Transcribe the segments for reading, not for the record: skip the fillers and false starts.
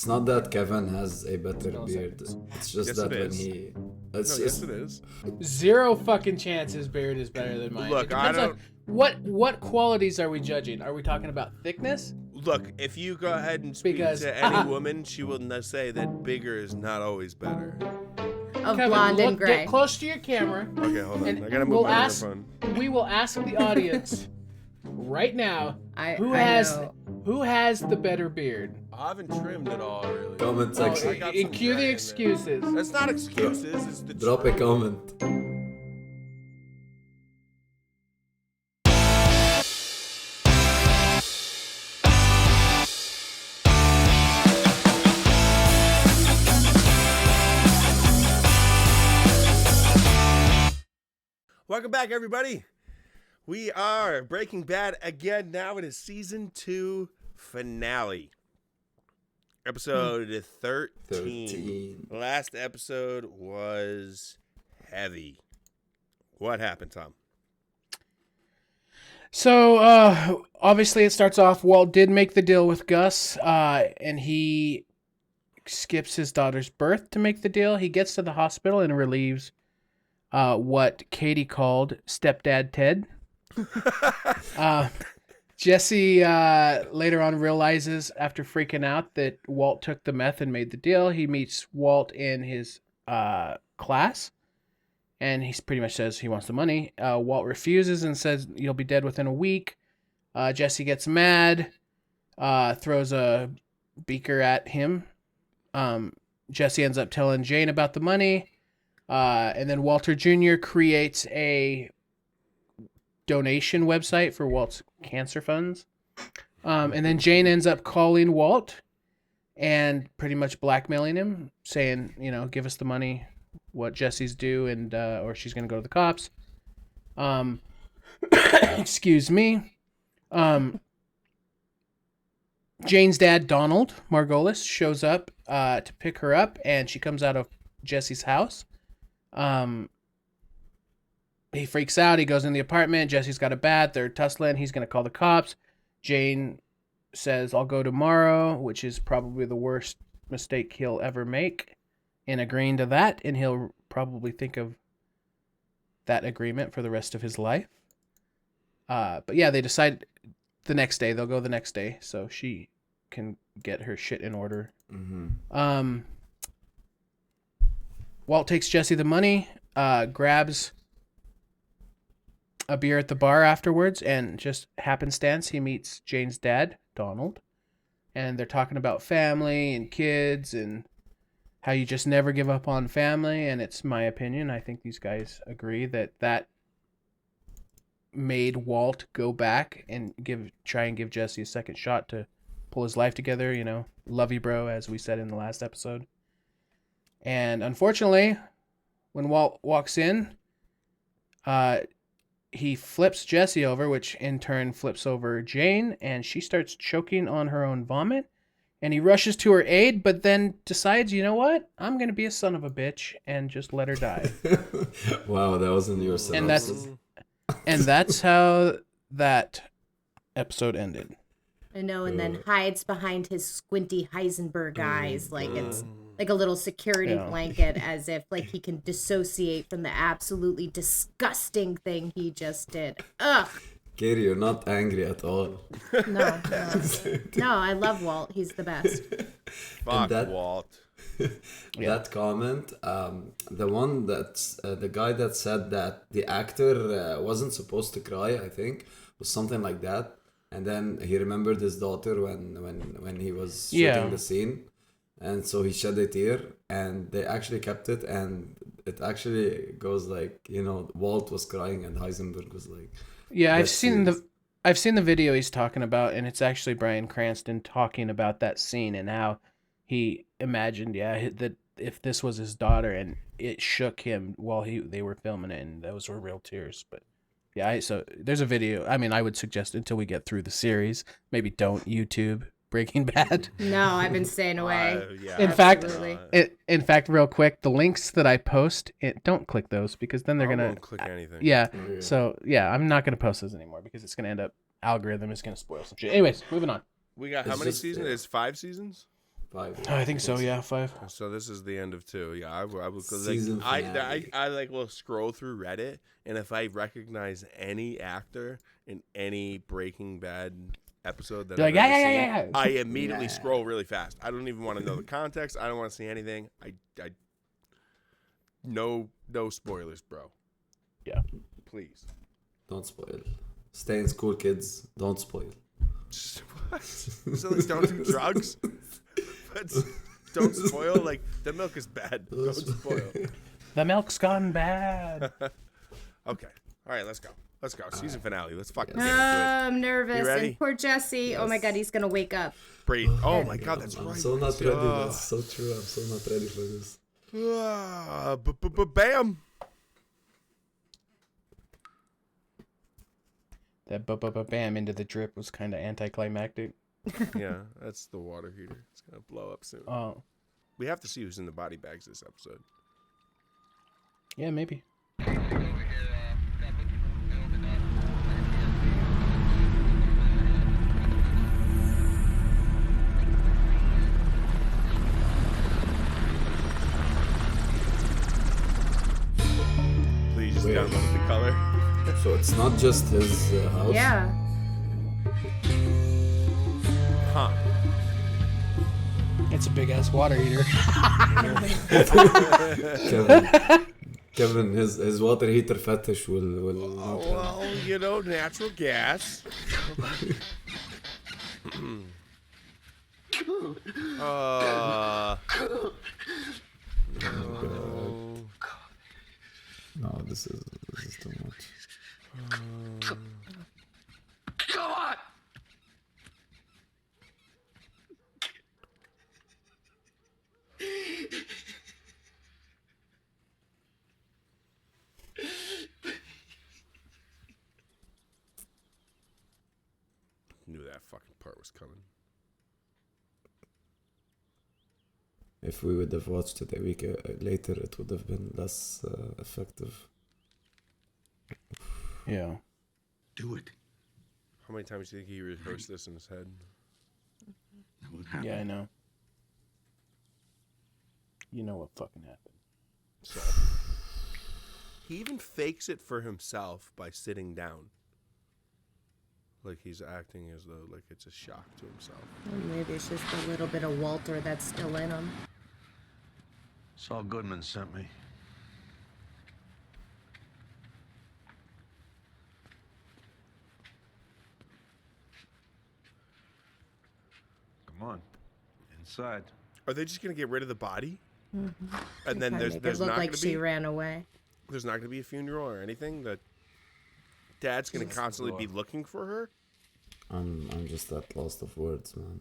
It's not that Kevin has a better beard. It's just Yes, that it when is. he. Yes, it is. Zero fucking chance his beard is better than mine. Look, It depends I on what qualities are we judging? Are we talking about thickness? Look, if you go ahead and speak Because- to any woman, she will say that bigger is not always better. Of Kevin, blonde and gray. get close to your camera. Okay, hold on. And I gotta move we'll my ask- microphone. We will ask the audience right now who I has know. who has the better beard. I haven't trimmed it all, really. Comment I section. got And some cue gray the in excuses. there. That's not excuses. It's the Drop a truth. comment. Welcome back, everybody. We are Breaking Bad again. Now it is season 2 finale. Episode 13. Last episode was heavy. What happened, Tom? So, obviously it starts off, Walt did make the deal with Gus, and he skips his daughter's birth to make the deal. He gets to the hospital and relieves what Katie called Stepdad Ted. Jesse later on realizes, after freaking out, that Walt took the meth and made the deal. He meets Walt in his class, and he pretty much says he wants the money. Walt refuses and says, "You'll be dead within a week." Jesse gets mad, throws a beaker at him. Jesse ends up telling Jane about the money, and then Walter Jr. creates a donation website for Walt's cancer funds. And then Jane ends up calling Walt and pretty much blackmailing him, saying, give us the money, what Jesse's due, and or she's going to go to the cops. Excuse me. Jane's dad, Donald Margolis, shows up to pick her up, and she comes out of Jesse's house. He freaks out. He goes in the apartment. Jesse's got a bat. They're tussling. He's going to call the cops. Jane says, "I'll go tomorrow," which is probably the worst mistake he'll ever make in agreeing to that. And he'll probably think of that agreement for the rest of his life. But yeah, they decide the next day. They'll go the next day so she can get her shit in order. Mm-hmm. Walt takes Jesse the money, grabs a beer at the bar afterwards, and just happenstance he meets Jane's dad, Donald, and they're talking about family and kids and how you just never give up on family. And it's my opinion, I think these guys agree, that made Walt go back and try and give Jesse a second shot to pull his life together, love you bro, as we said in the last episode. And unfortunately, when Walt walks in, he flips Jesse over, which in turn flips over Jane, and she starts choking on her own vomit. And he rushes to her aid, but then decides, you know what? I'm going to be a son of a bitch and just let her die. Wow, that wasn't your synopsis. And that's how that episode ended. I know, and then hides behind his squinty Heisenberg eyes like it's like a little security blanket, as if like he can dissociate from the absolutely disgusting thing he just did. Ugh. Katie, you're not angry at all. No. No, I love Walt. He's the best. Fuck Walt. That comment, the one that's the guy that said that the actor wasn't supposed to cry, I think, was something like that. And then he remembered his daughter when he was shooting the scene. And so he shed a tear, and they actually kept it, and it actually goes like, Walt was crying and Heisenberg was like... Yeah, I've seen the video he's talking about, and it's actually Bryan Cranston talking about that scene and how he imagined, that if this was his daughter, and it shook him while they were filming it, and those were real tears. But yeah, so there's a video. I mean, I would suggest until we get through the series, maybe don't YouTube Breaking Bad. No, I've been staying away. Yeah, In fact, real quick, the links that I post, don't click those, because then they're I gonna won't click anything. Yeah. So yeah, I'm not gonna post those anymore because it's gonna end up algorithm is gonna spoil some shit. Anyways, moving on. We got how many seasons? It's 5 seasons. 5. Oh, I think so. Yeah, 5. So this is the end of 2. Yeah, I will. Season Like, finale. I like will scroll through Reddit, and if I recognize any actor in any Breaking Bad episode that You're I've like, ever yeah, seen, yeah, yeah. I immediately scroll really fast. I don't even want to know the context. I don't want to see anything. No spoilers, bro. Yeah. Please. Don't spoil. Stay in school, kids. Don't spoil. What? So like, don't do drugs. But don't spoil. Like the milk is bad. Don't spoil. The milk's gone bad. Okay. All right. Let's go. Season finale. Let's fucking Oh, get into I'm nervous. You ready? And poor Jesse. Oh my God, he's gonna wake up. it. Breathe. Oh my God, that's I'm right. so not ready. That's so true. I'm so not ready for this. Bam. That bam into the drip was kind of anticlimactic. Yeah, that's the water heater. It's gonna blow up soon. Oh, We have to see who's in the body bags this episode. yeah, maybe. Please just Wait. download the color. So it's not just his house. Yeah. Huh. It's a big ass water heater. Kevin, his water heater fetish will. Well, you know, natural gas. No, this is too much. Come on! Knew that fucking part was coming. If we would have watched it a week later, it would have been less effective. Yeah. Do it. How many times do you think he rehearsed this in his head? That won't happen. Yeah, I know. You know what fucking happened. So he even fakes it for himself by sitting down. Like he's acting as though like it's a shock to himself. Well, maybe it's just a little bit of Walter that's still in him. Saul Goodman sent me. Come on. Inside. Are they just gonna get rid of the body? Mm-hmm. And then Make it there's look not like gonna she be ran away. there's not gonna be a funeral or anything. That Dad's gonna constantly be looking for her. I'm just at lost of words, man.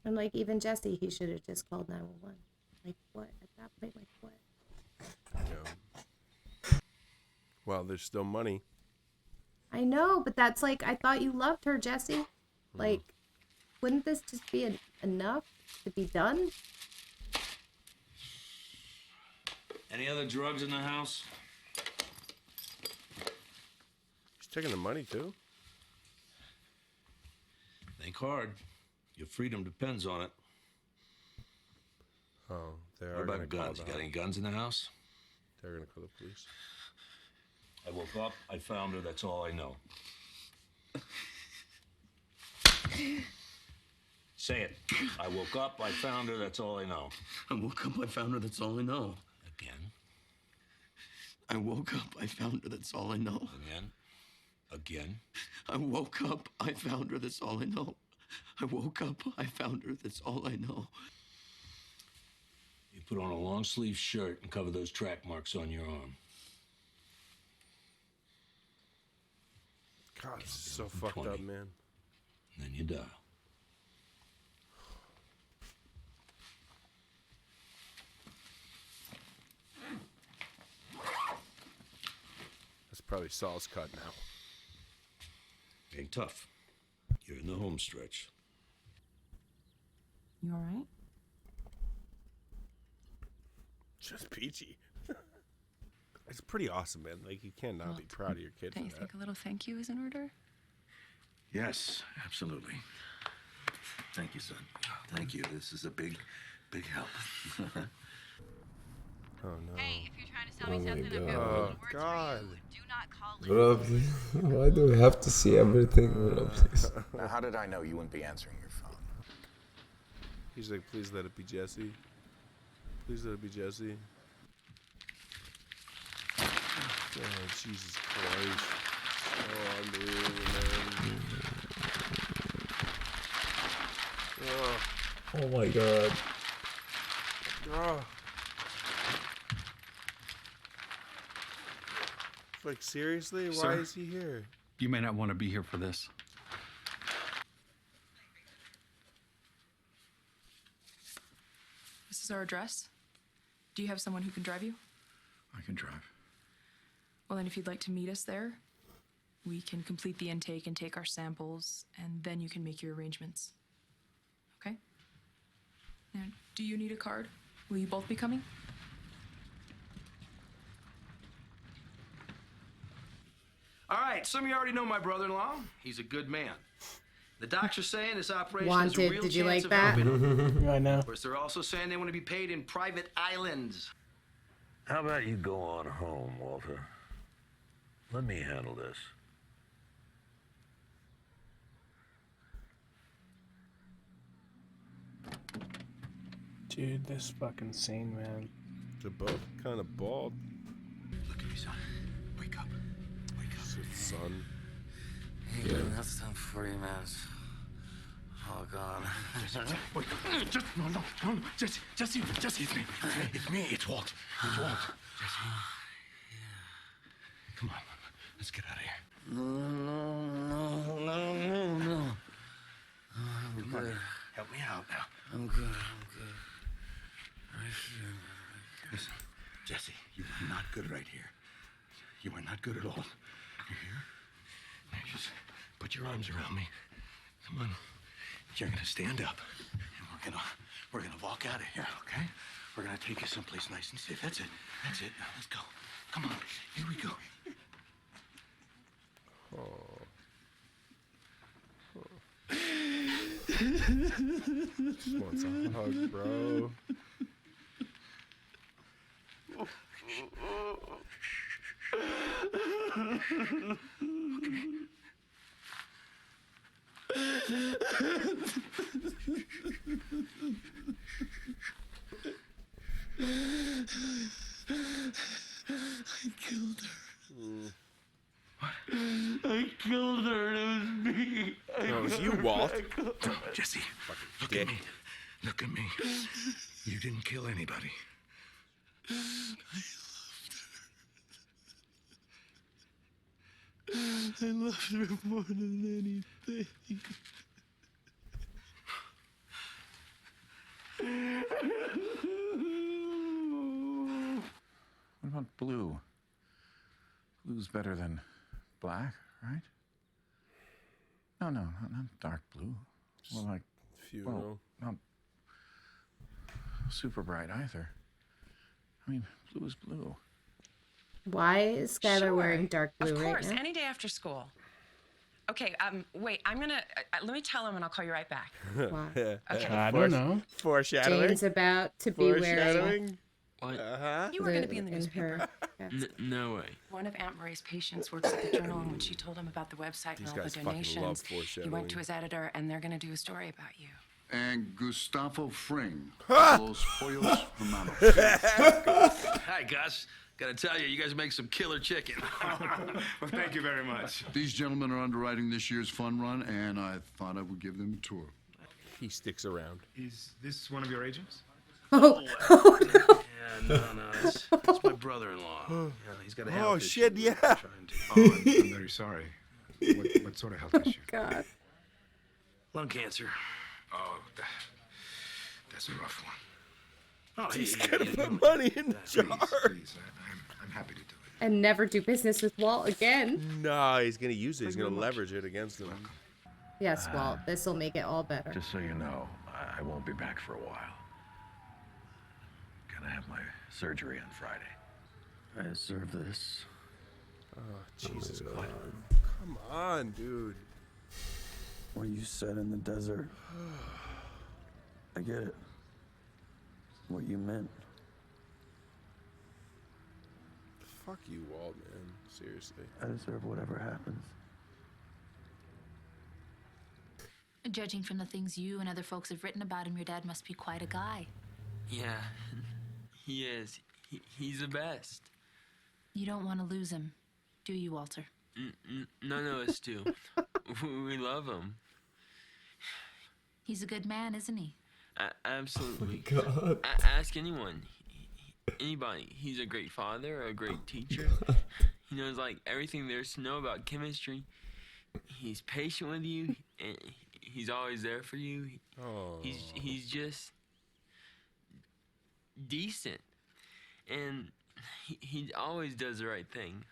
And like even Jesse, he should have just called 911. Like what? At that point, like what? Yeah. Well, there's still money. I know, but that's like I thought you loved her, Jesse. Like, wouldn't this just be enough to be done? Any other drugs in the house? He's taking the money too. Think hard. Your freedom depends on it. Oh, they What are gonna about call guns? the You got any guns in the house? They're gonna call the police. I woke up, I found her, that's all I know. Say it. I woke up, I found her, that's all I know. I woke up, I found her, that's all I know. Again, I woke up, I found her, that's all I know. again, again. I woke up, I found her, that's all I know. I woke up, I found her, that's all I know. You put on a long sleeve shirt and cover those track marks on your arm. God, this is so fucked 20. up, man. And then you dial. That's probably Saul's cut now. Ain't tough. You're in the home stretch. You all right? Just peachy. It's pretty awesome, man. Like you cannot be proud of your kid Don't you for that. think a little thank you is in order? Yes, absolutely. Thank you, son. Thank you. This is a big help. Oh no. Hey, if you're trying to sell Oh me my something, I've got God. one Oh word for God. you. Do not call it. Bro, please. Why do we have to see everything, bro? Please. Now, how did I know you wouldn't be answering your phone? He's like, please let it be Jesse. Please let it be Jesse. Oh, Jesus Christ. Oh, unbelievable, man. Oh my God. Oh. Like, seriously? Why Sir? is he here? You may not want to be here for this. This is our address. Do you have someone who can drive you? I can drive. Well, then if you'd like to meet us there, we can complete the intake and take our samples, and then you can make your arrangements. Okay? Now, do you need a card? Will you both be coming? All right, some of you already know my brother-in-law. He's a good man. The doctor's saying this operation has a Wanted. real Did you chance like of that? helping him. I know. Of course, they're also saying they want to be paid in private islands. How about you go on home, Walter? Let me handle this. Dude, this fucking scene, man. They're both kind of bald. Look at me, son. Wake up. Wake up. Shit, son. You got enough time for 40 minutes. All gone. Wait, no, Jesse, it's me. It's me, it's Walt. It's Walt. Jesse. Come on, let's get out of here. No. I'm good. Help me out now. I'm good. Listen, Jesse, you are not good right here. You are not good at all. You hear? Now just put your arms around me. Come on. You're gonna stand up, and we're gonna walk out of here, okay? We're gonna take you someplace nice and safe. That's it. Now let's go. Come on. Here we go. Just wants a hug, bro. I killed her. I killed her. It was me. No, it was you, Walt. Jesse, look at me. Look at me. You didn't kill anybody. I loved her more than anything. What about blue? Blue's better than black, right? No, not dark blue. Well, like, Funeral. not super bright either. I mean, blue is blue. Why is Skylar wearing dark blue Of course, right now? any day after school. Okay, wait, I'm gonna, let me tell him and I'll call you right back. Wow. Okay. I don't know. Foreshadowing. Jane's about to be wearing Foreshadowing. What? You were gonna be in the newspaper. her. No way. One of Aunt Marie's patients works at the Journal, and when she told him about the website These and all guys the fucking love donations, he went foreshadowing. to his editor, and they're gonna do a story about you. And Gustavo Fring. Los pollos hermanos. Hi, Gus. Gotta tell you, you guys make some killer chicken. Well, thank you very much. These gentlemen are underwriting this year's fun run, and I thought I would give them a tour. He sticks around. Is this one of your agents? Oh. Yeah, no, it's my brother-in-law. Yeah, he's got a health Oh, issue. shit, yeah. Trying to- Oh, I'm very sorry. What sort of health issue? God. Lung cancer. Oh, that's a rough one. Oh, He's yeah, gonna yeah, put yeah. money in the jar. Please, I'm happy to do it. And never do business with Walt again. No, he's gonna use it. He's gonna leverage it against him. Yes, Walt. This will make it all better. Just so you know, I won't be back for a while. Gonna have my surgery on Friday. I deserve this. Oh, Jesus Christ. Come on, dude. What you said in the desert. I get it. What you meant. Fuck you, Walt, man. Seriously. I deserve whatever happens. Judging from the things you and other folks have written about him, your dad must be quite a guy. Yeah, he is. He's the best. You don't want to lose him, do you, Walter? None of us do. We love him. He's a good man, isn't he? Absolutely. Oh my God. Ask anyone. Anybody. He's a great father, a great teacher. He knows, like, everything there's to know about chemistry. He's patient with you, and he's always there for you. He's just decent. And he always does the right thing.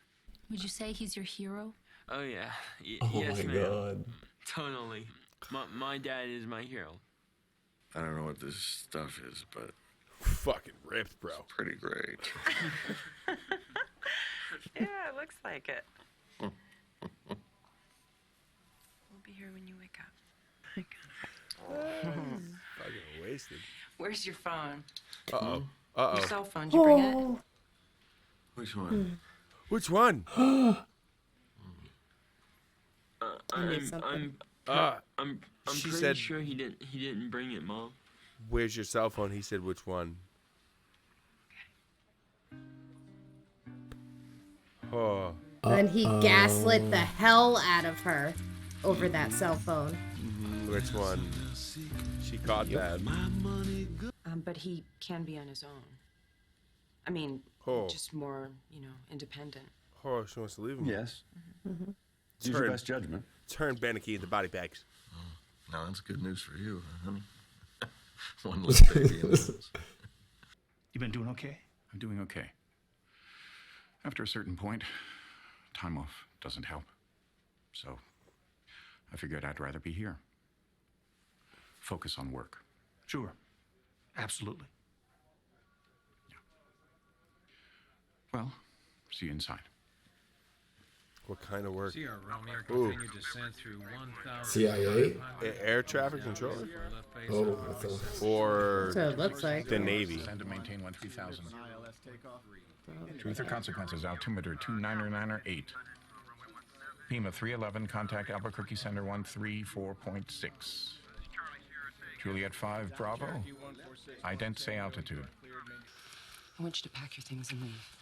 Would you say he's your hero? Oh, yeah. Oh yes, my ma'am. God. Totally. My dad is my hero. I don't know what this stuff is, but fucking ripped, bro. It's pretty great. Yeah, it looks like it. We'll be here when you wake up. Fucking wasted. Where's your phone? Uh-oh. Your cell phone, did you bring it? Which one? Which one? I'm She pretty said- sure he didn't bring it, Mom. Where's your cell phone? He said which one. Oh. And he gaslit the hell out of her over that cell phone. Which one? She caught that. But he can be on his own. I mean, just more, independent. Oh, she wants to leave him. Yes. Mm-hmm. Use your best judgment. Turn Bannicky into body bags. Now that's good news for you, honey. One less baby in the house. You been doing okay? I'm doing okay. After a certain point, time off doesn't help. So I figured I'd rather be here. Focus on work. Sure. Absolutely. Well, see you inside. What kind of work? Sierra Romeo Ooh. continued descent through 1,000 CIA? Air traffic controller? Oh, I thought. Or So it looks like. the Navy. Send to maintain 3000. Truth or consequences, altimeter 299er8. Pima 311, contact Albuquerque Center 134.6. Juliet 5, Bravo. Ident say altitude. I want you to pack your things and leave.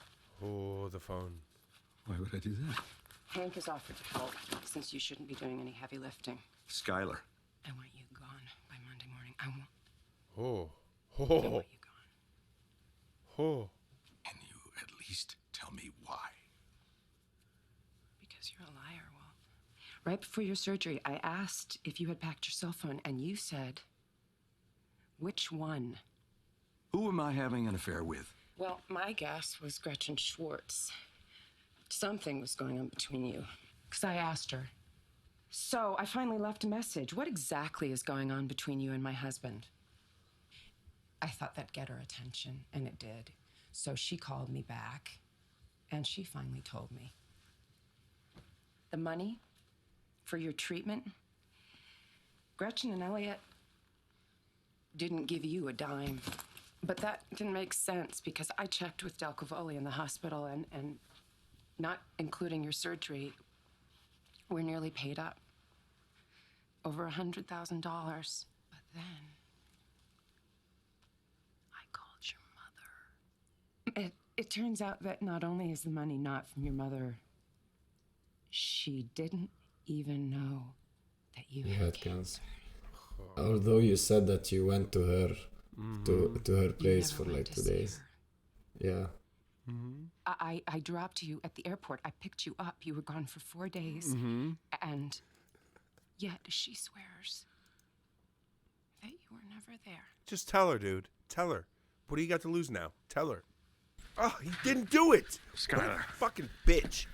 Oh, the phone. Why would I do that? Hank has offered to help since you shouldn't be doing any heavy lifting. Skylar. I want you gone by Monday morning. I want Oh. I Oh. want you gone. Oh. Can you at least tell me why? Because you're a liar, Walt. Right before your surgery, I asked if you had packed your cell phone, and you said, which one? Who am I having an affair with? Well, my guess was Gretchen Schwartz. Something was going on between you, because I asked her. So I finally left a message. What exactly is going on between you and my husband? I thought that'd get her attention, and it did. So she called me back, and she finally told me. The money for your treatment, Gretchen and Elliot didn't give you a dime. But that didn't make sense because I checked with Del Cavoli in the hospital and not including your surgery, we're nearly paid up. Over $100,000. But then I called your mother. It turns out that not only is the money not from your mother, she didn't even know that you had cancer. Although you said that you went to her to her place for like 2 days. Yeah. I dropped you at the airport. I picked you up. You were gone for 4 days. And yet she swears that you were never there. Just tell her, dude. Tell her. What do you got to lose now? Tell her. Oh, he didn't do it. Skylar. What a fucking bitch.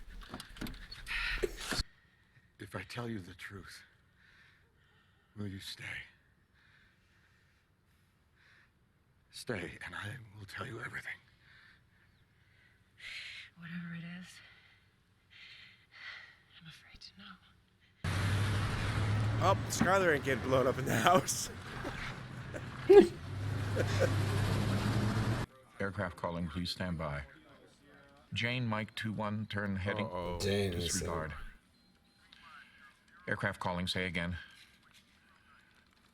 If I tell you the truth, will you stay? Stay, and I will tell you everything. Whatever it is, I'm afraid to know. Oh, Skylar ain't getting blown up in the house. Aircraft calling, please stand by. Jane, Mike 2-1, turn heading. Jane, disregard. Aircraft calling, say again.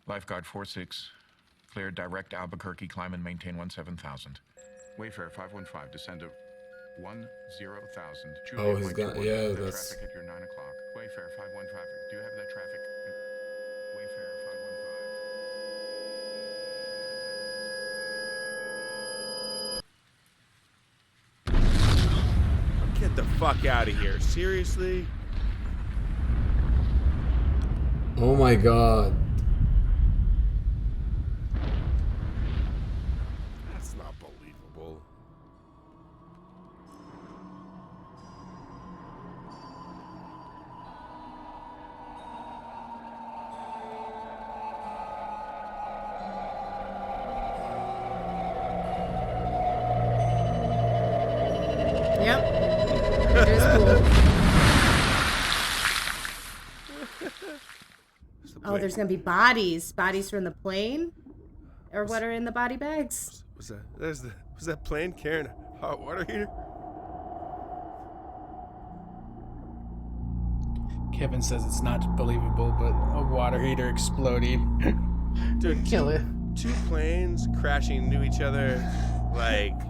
Lifeguard 46, clear direct Albuquerque, climb and maintain 17,000. Wayfarer 515, descend to 10,000. Oh, he's gonna, yeah, that's... Traffic at your 9 o'clock. Wayfarer 515, do you have that traffic? Wayfarer 515. Get the fuck out of here. Seriously? Oh my god. That's not believable. Yep. It is cool. Oh, there's gonna be bodies from the plane, or what are in the body bags? Was that plane carrying a hot water heater? Kevin says it's not believable, but a water heater exploding. Dude, kill it. Two planes crashing into each other like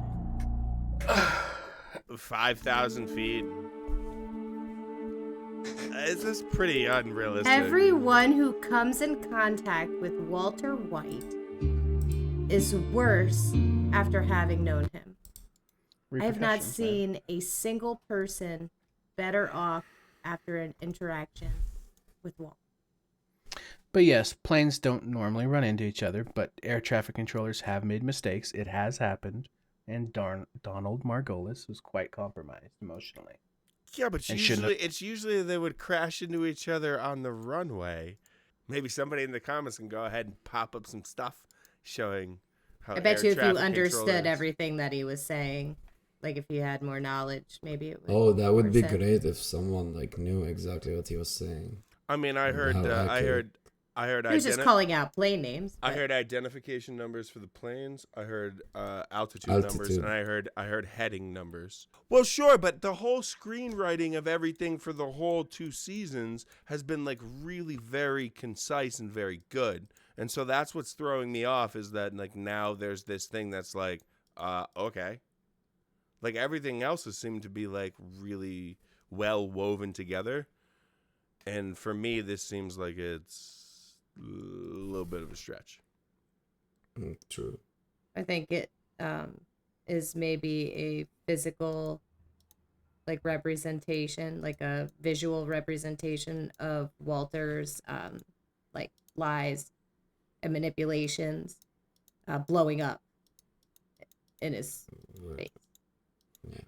5,000 feet. It's just pretty unrealistic. Everyone who comes in contact with Walter White is worse after having known him. I have not seen a single person better off after an interaction with Walt. But yes, planes don't normally run into each other, but air traffic controllers have made mistakes. It has happened. And Donald Margolis was quite compromised emotionally. Yeah, but it's usually they would crash into each other on the runway. Maybe somebody in the comments can go ahead and pop up some stuff showing how I bet you if you understood controllers... everything that he was saying, like if you had more knowledge, maybe it would. Oh, that would be sense. great if someone like knew exactly what he was saying. I mean, I heard. He was just calling out plane names. I heard identification numbers for the planes. I heard altitude numbers, and I heard heading numbers. Well, sure, but the whole screenwriting of everything for the whole 2 seasons has been like really very concise and very good. And so that's what's throwing me off is that like now there's this thing that's like, okay, like everything else has seemed to be like really well woven together, and for me this seems like it's a little bit of a stretch. True. I think it is maybe a physical like representation, like a visual representation of Walter's like lies and manipulations blowing up in his face. Yeah.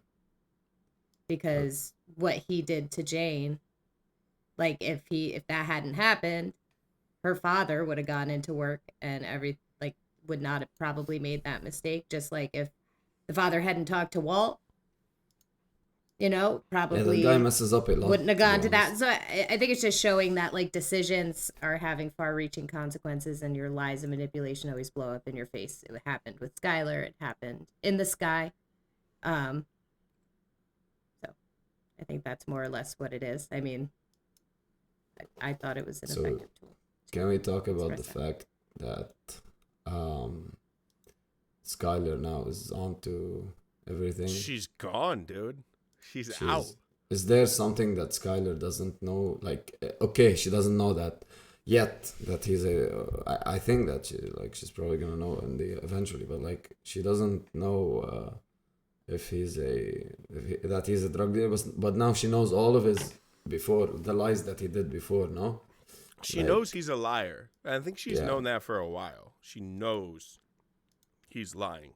Because what he did to Jane, like if that hadn't happened, her father would have gone into work and would not have probably made that mistake. Just like if the father hadn't talked to Walt, probably the guy messes up a lot, wouldn't have gone to that. So I think it's just showing that like decisions are having far-reaching consequences, and your lies and manipulation always blow up in your face. It happened with Skylar. It happened in the sky. So I think that's more or less what it is. I mean, I thought it was an effective tool. Can we talk about the fact that Skylar now is on to everything? She's gone, dude. She's out. Is there something that Skylar doesn't know? Like, okay, she doesn't know that yet. That he's I think that she's probably gonna know eventually, but like she doesn't know if he's that he's a drug dealer. But now she knows all of his the lies that he did before. No. She knows he's a liar. I think she's known that for a while. She knows he's lying.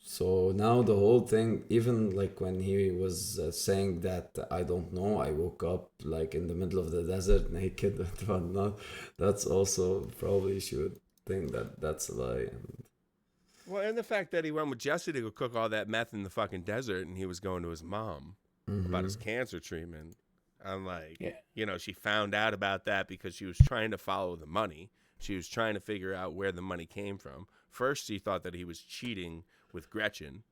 So now the whole thing, even like when he was saying that, I don't know, I woke up like in the middle of the desert naked and whatnot, that's also probably she would think that that's a lie. Well, and the fact that he went with Jesse to go cook all that meth in the fucking desert and he was going to his mom about his cancer treatment. I'm like, Yeah. you know, she found out about that because she was trying to follow the money. She was trying to figure out where the money came from. First, she thought that he was cheating with Gretchen,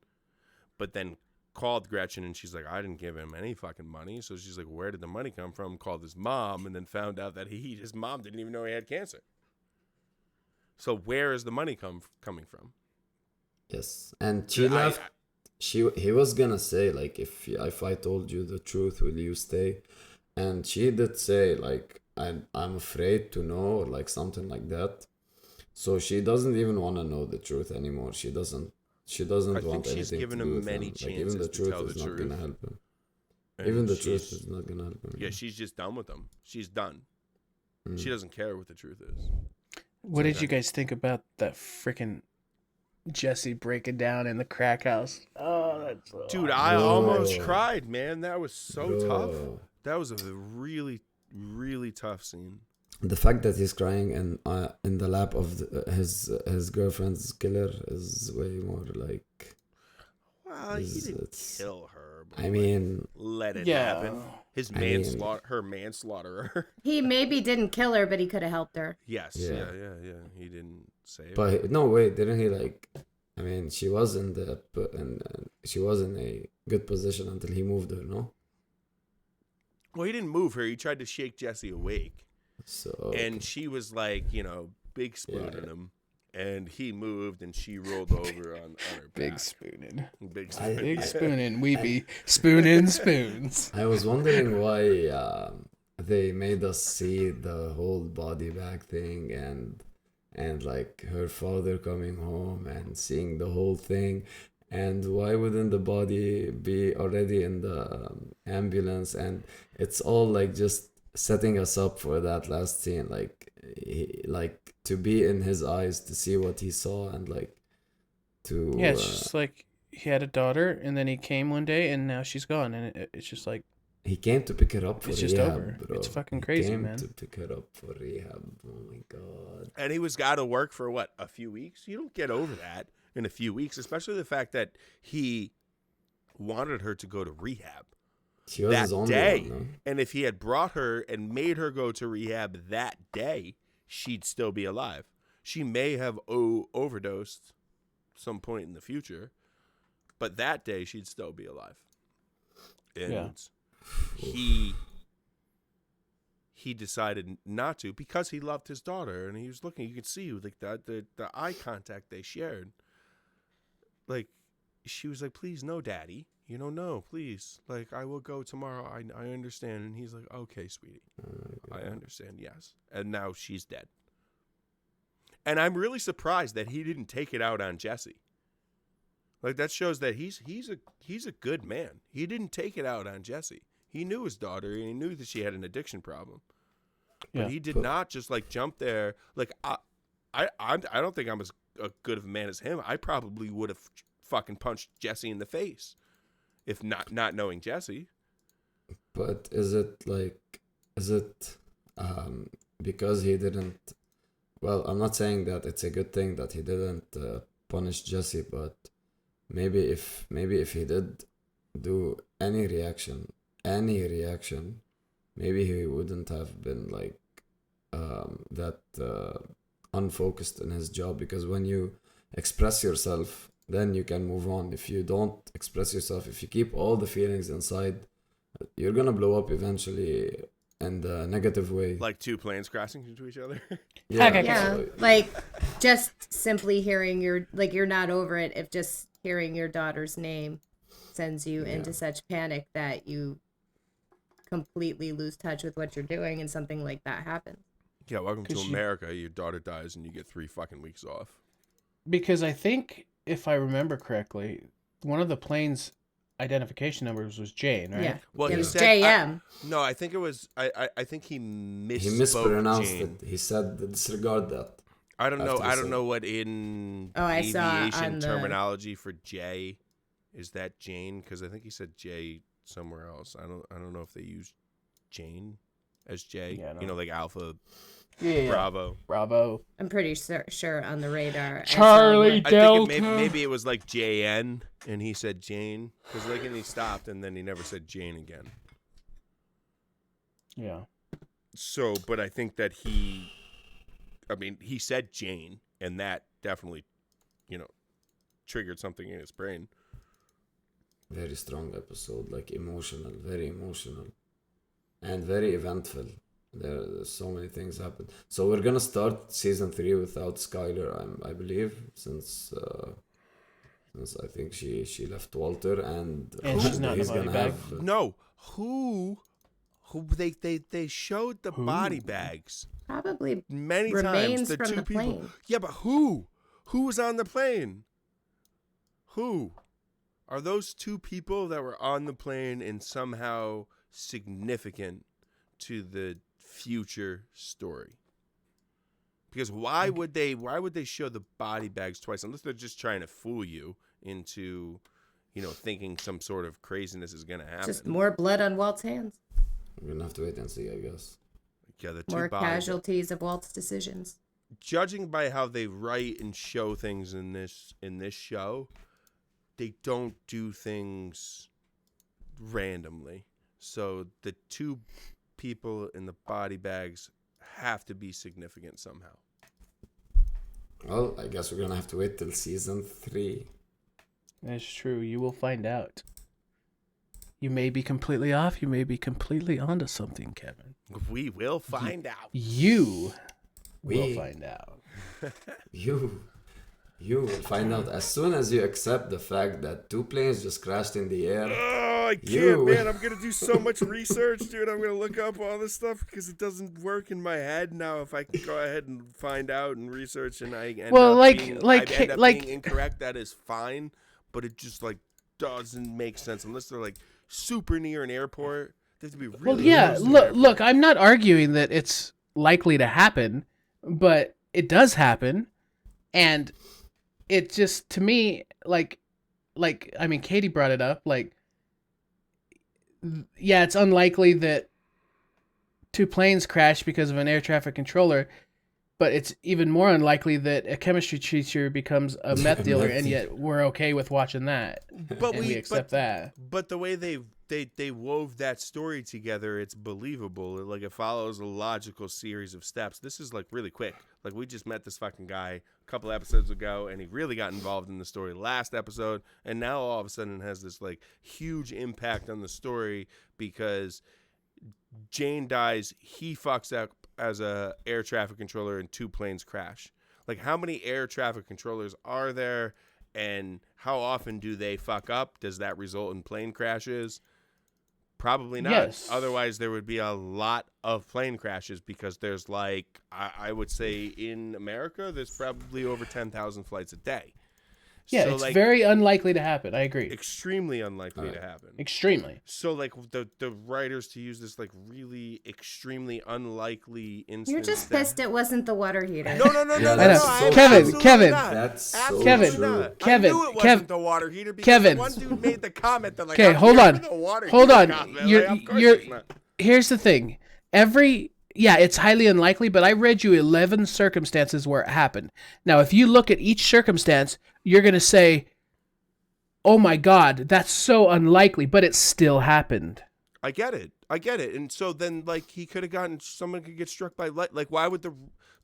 but then called Gretchen and she's like, I didn't give him any fucking money. So she's like, where did the money come from? Called his mom and then found out that his mom didn't even know he had cancer. So where is the money coming from? Yes, and she left. He was gonna say like, if I told you the truth, will you stay? And she did say like, I'm afraid to know, or like something like that. So she doesn't even want to know the truth anymore. She doesn't want anything to do with him. Like, even the truth is not gonna help him. Even the truth is not gonna help him. Yeah, she's just done with him. She's done. She doesn't care what the truth is. What did you guys think about that freaking Jesse breaking down in the crack house? Oh, that's so dude, awesome. I almost cried, man. That was so tough. Bro. That was a really, really tough scene. The fact that he's crying in the lap of his girlfriend's killer is way more like. Well, he didn't kill her. But I mean, let it happen. His her manslaughter. He maybe didn't kill her, but he could have helped her. Yes. Yeah. He didn't save. But no, wait, didn't he like? I mean, she was in she was in a good position until he moved her. No. Well, he didn't move her. He tried to shake Jesse awake. So. And she was like, you know, big spooning him. And he moved, and she rolled over on her back. Big spooning. Big spooning. Big spooning. We be spooning spoons. I was wondering why they made us see the whole body bag thing and like her father coming home and seeing the whole thing. And why wouldn't the body be already in the ambulance? And it's all like just setting us up for that last scene, like to be in his eyes, to see what he saw, and like to it's just like he had a daughter, and then he came one day, and now she's gone, and it's just like he came to pick her up for it's rehab, just over. bro. It's fucking crazy, he came man. to pick her up for rehab. Oh my god! And he was got to work for what, a few weeks? You don't get over that in a few weeks, especially the fact that he wanted her to go to rehab. She was his only day. one, no? And if he had brought her and made her go to rehab that day, she'd still be alive. She may have overdosed some point in the future, but that day she'd still be alive. And he decided not to because he loved his daughter, and he was looking. You could see like the eye contact they shared. Like, she was like, "Please, no, Daddy. You know, no, please. Like, I will go tomorrow. I understand." And he's like, "Okay, sweetie. I understand, yes." And now she's dead. And I'm really surprised that he didn't take it out on Jesse. Like, that shows that he's a good man. He didn't take it out on Jesse. He knew his daughter, and he knew that she had an addiction problem. But he did not just like jump there. Like, I don't think I'm as good of a man as him. I probably would have fucking punched Jesse in the face. If not knowing Jesse. But is it because he didn't? Well, I'm not saying that it's a good thing that he didn't punish Jesse, but maybe if he did do any reaction, maybe he wouldn't have been like that unfocused in his job. Because when you express yourself, then you can move on. If you don't express yourself, if you keep all the feelings inside, you're gonna blow up eventually in the negative way. Like two planes crashing into each other. Yeah. Like, just simply hearing you're not over it if just hearing your daughter's name sends you into such panic that you completely lose touch with what you're doing, and something like that happens. Yeah, welcome to America. Your daughter dies and you get 3 fucking weeks off. Because I think, if I remember correctly, one of the plane's identification numbers was Jane, right? Yeah. Well, it he was said, JM. No, I think it was. I think he misspoke. He mispronounced Jane. it. He said disregard that. I don't know. After I the don't know what in I saw aviation on the- terminology for J is that Jane, because I think he said J somewhere else. I don't know if they use Jane as J. Yeah, you know, like Alpha, Yeah. Bravo. I'm pretty sure on the radar. Charlie I Delta. think maybe it was like JN, and he said Jane, because like, and he stopped, and then he never said Jane again. Yeah. So, but I think that he said Jane, and that definitely, triggered something in his brain. Very strong episode, like very emotional, and very eventful. There's so many things happen. So we're gonna start season 3 without Skylar, I believe, since I think she left Walter, and she's not he's in the gonna body have No, who they showed the body bags Probably many remains times. The from two the people. plane. Yeah, but who was on the plane? Who are those two people that were on the plane and somehow significant to the future story? Because why would they show the body bags twice unless they're just trying to fool you into thinking some sort of craziness is going to happen? Just more blood on Walt's hands. We're gonna have to wait and see, I guess. Yeah, the two More body casualties of Walt's decisions. Judging by how they write and show things in this show, they don't do things randomly. So the two people in the body bags have to be significant somehow. Well, I guess we're gonna have to wait till season 3. That's true. You will find out. You may be completely off. You may be completely onto something, Kevin. We will find out. You will find out. You will find out as soon as you accept the fact that 2 planes just crashed in the air. Oh, I can't, man. I'm going to do so much research, dude. I'm going to look up all this stuff because it doesn't work in my head now. If I can go ahead and find out and research and I end up being incorrect, that is fine. But it just, doesn't make sense unless they're, super near an airport. They have to be really look, I'm not arguing that it's likely to happen, but it does happen. And it just, to me, I mean, Katie brought it up, it's unlikely that 2 planes crash because of an air traffic controller, but it's even more unlikely that a chemistry teacher becomes a meth dealer, and yet we're okay with watching that. But we accept that. But the way they wove that story together, it's believable. It follows a logical series of steps. This is really quick. We just met this fucking guy a couple episodes ago, and he really got involved in the story last episode, and now all of a sudden it has this huge impact on the story because Jane dies, he fucks up as a air traffic controller, and 2 planes crash. How many air traffic controllers are there, and how often do they fuck up? Does that result in plane crashes? Probably not. Yes. Otherwise, there would be a lot of plane crashes because there's I would say in America, there's probably over 10,000 flights a day. Yeah, so, it's very unlikely to happen. I agree. Extremely unlikely to happen. Extremely. So, the writers to use this, really extremely unlikely instance. You're just pissed it wasn't the water heater. No. Kevin. That's so Kevin. true. Kevin. I knew it wasn't the water heater because Kevin. one dude made the comment that, okay, I'm hold here on. for the water Hold heater on. comment. Of course it's not. Here's the thing. It's highly unlikely, but I read you 11 circumstances where it happened. Now, if you look at each circumstance, you're going to say, oh my God, that's so unlikely, but it still happened. I get it. And so then, he could have someone could get struck by light. Why would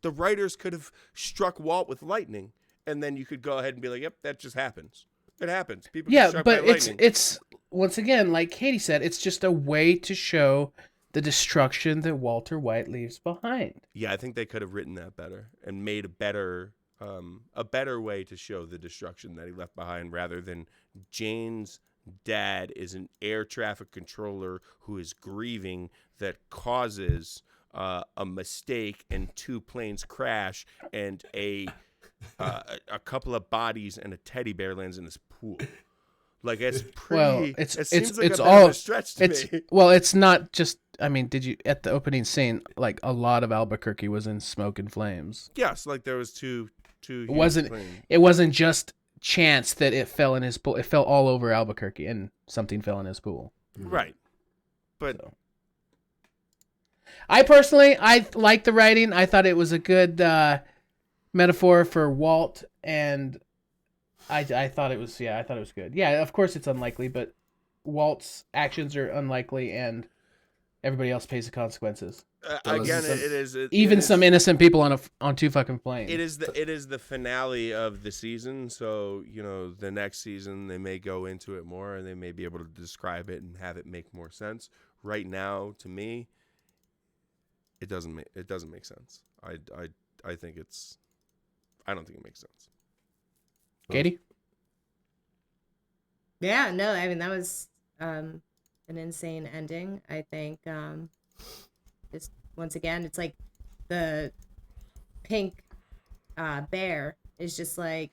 the writers could have struck Walt with lightning, and then you could go ahead and be like, yep, that just happens. It happens. People get struck by lightning. it's once again, like Katie said, it's just a way to show the destruction that Walter White leaves behind. Yeah, I think they could have written that better and made a better way to show the destruction that he left behind, rather than Jane's dad is an air traffic controller who is grieving that causes a mistake and 2 planes crash and a couple of bodies and a teddy bear lands in his pool. It's pretty. It's all a stretch to me. Well, it's not just. I mean, did you at the opening scene? A lot of Albuquerque was in smoke and flames. Yes, there was two. It wasn't just chance that it fell in his pool. It fell all over Albuquerque, and something fell in his pool. Right, but I personally liked the writing. I thought it was a good metaphor for Walt, and I thought it was good. Yeah, of course it's unlikely, but Walt's actions are unlikely, and everybody else pays the consequences. Again, it is even some innocent people on two fucking planes. It is the finale of the season, so the next season they may go into it more and they may be able to describe it and have it make more sense. Right now, to me, it doesn't make sense. I think I don't think it makes sense. Katie? Yeah, no, I mean that was an insane ending. I think just once again, it's like the pink bear is just like,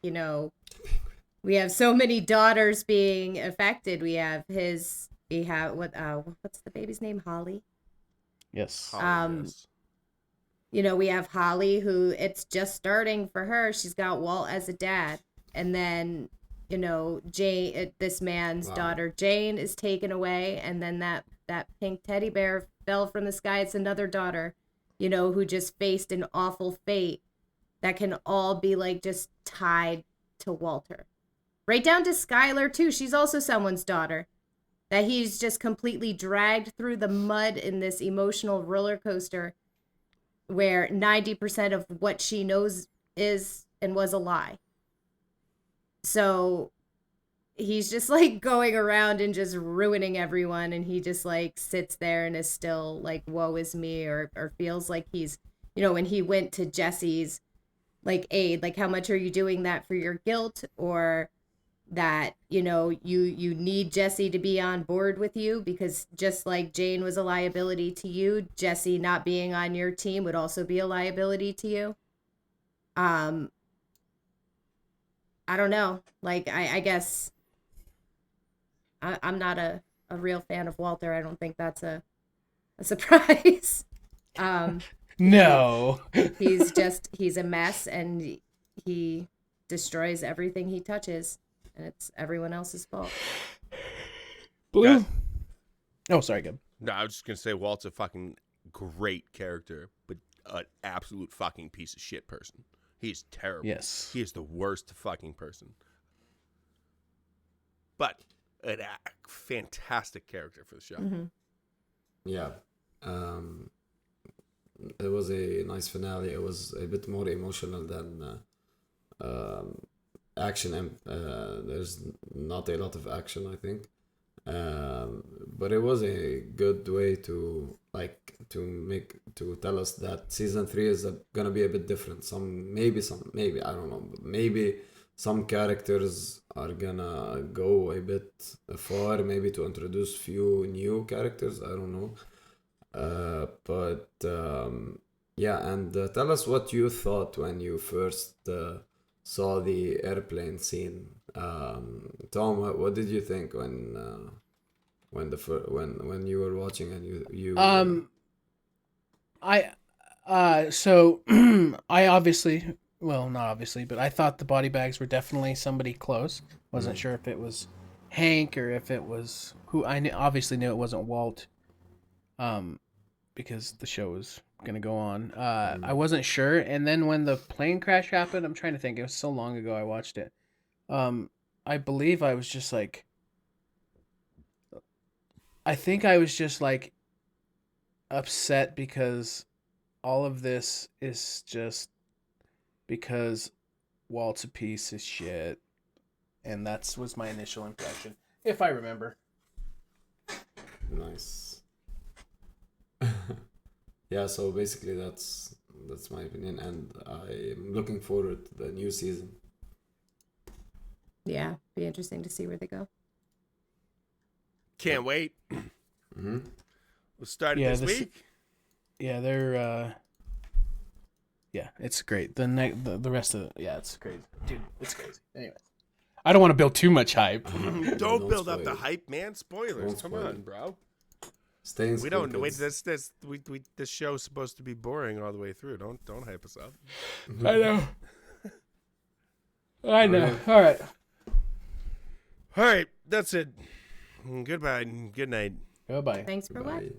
we have so many daughters being affected. We have what's the baby's name? Holly. Yes. Yes. We have Holly, who it's just starting for her. She's got Walt as a dad, and then Jane, this man's daughter Jane, is taken away, and then that pink teddy bear fell from the sky. It's another daughter, who just faced an awful fate that can all be like just tied to Walter, right down to Skylar too. She's also someone's daughter that he's just completely dragged through the mud in this emotional roller coaster where 90% of what she knows is and was a lie. So he's just like going around and just ruining everyone, and he just like sits there and is still like, woe is me, or feels like he's, when he went to Jesse's like aid, like, how much are you doing that for your guilt, or that you need Jesse to be on board with you, because just like Jane was a liability to you, Jesse not being on your team would also be a liability to you. I don't know, like I guess I'm not a real fan of Walter. I don't think that's a surprise. No. He's a mess, and he destroys everything he touches, and it's everyone else's fault. Blue. Oh, sorry, Gab. No, I was just gonna say Walt's a fucking great character, but an absolute fucking piece of shit person. He's terrible. Yes. He is the worst fucking person. But a fantastic character for the show. Mm-hmm. Yeah. It was a nice finale. It was a bit more emotional than action. There's not a lot of action, I think. But it was a good way to tell us that season 3 is gonna be a bit different. Maybe I don't know, but maybe some characters are gonna go a bit far, maybe to introduce few new characters. I don't know. Yeah, and tell us what you thought when you first saw the airplane scene. Tom, what did you think when you were watching and you so I obviously, well, not obviously, but I thought the body bags were definitely somebody close. Wasn't sure if it was Hank or if it was who. Obviously knew it wasn't Walt, because the show was gonna go on. I wasn't sure, and then when the plane crash happened, I'm trying to think. It was so long ago I watched it. I believe I was just like, I think I was just like upset because all of this is just because Walt's a piece of shit, and that was my initial impression, if I remember. Nice. Yeah, so basically that's my opinion, and I'm looking forward to the new season. Yeah, be interesting to see where they go. Can't wait. Mm-hmm. We'll start this week. Yeah, they're yeah, it's great. The rest of it's crazy. Dude, it's crazy. Anyways. I don't want to build too much hype. Don't build up the hype, man. Spoilers. Come on, bro. We don't wait. This show's supposed to be boring all the way through. Don't hype us up. I know. I know. All right. All right. That's it. Goodbye. Good night. Goodbye. Thanks for watching.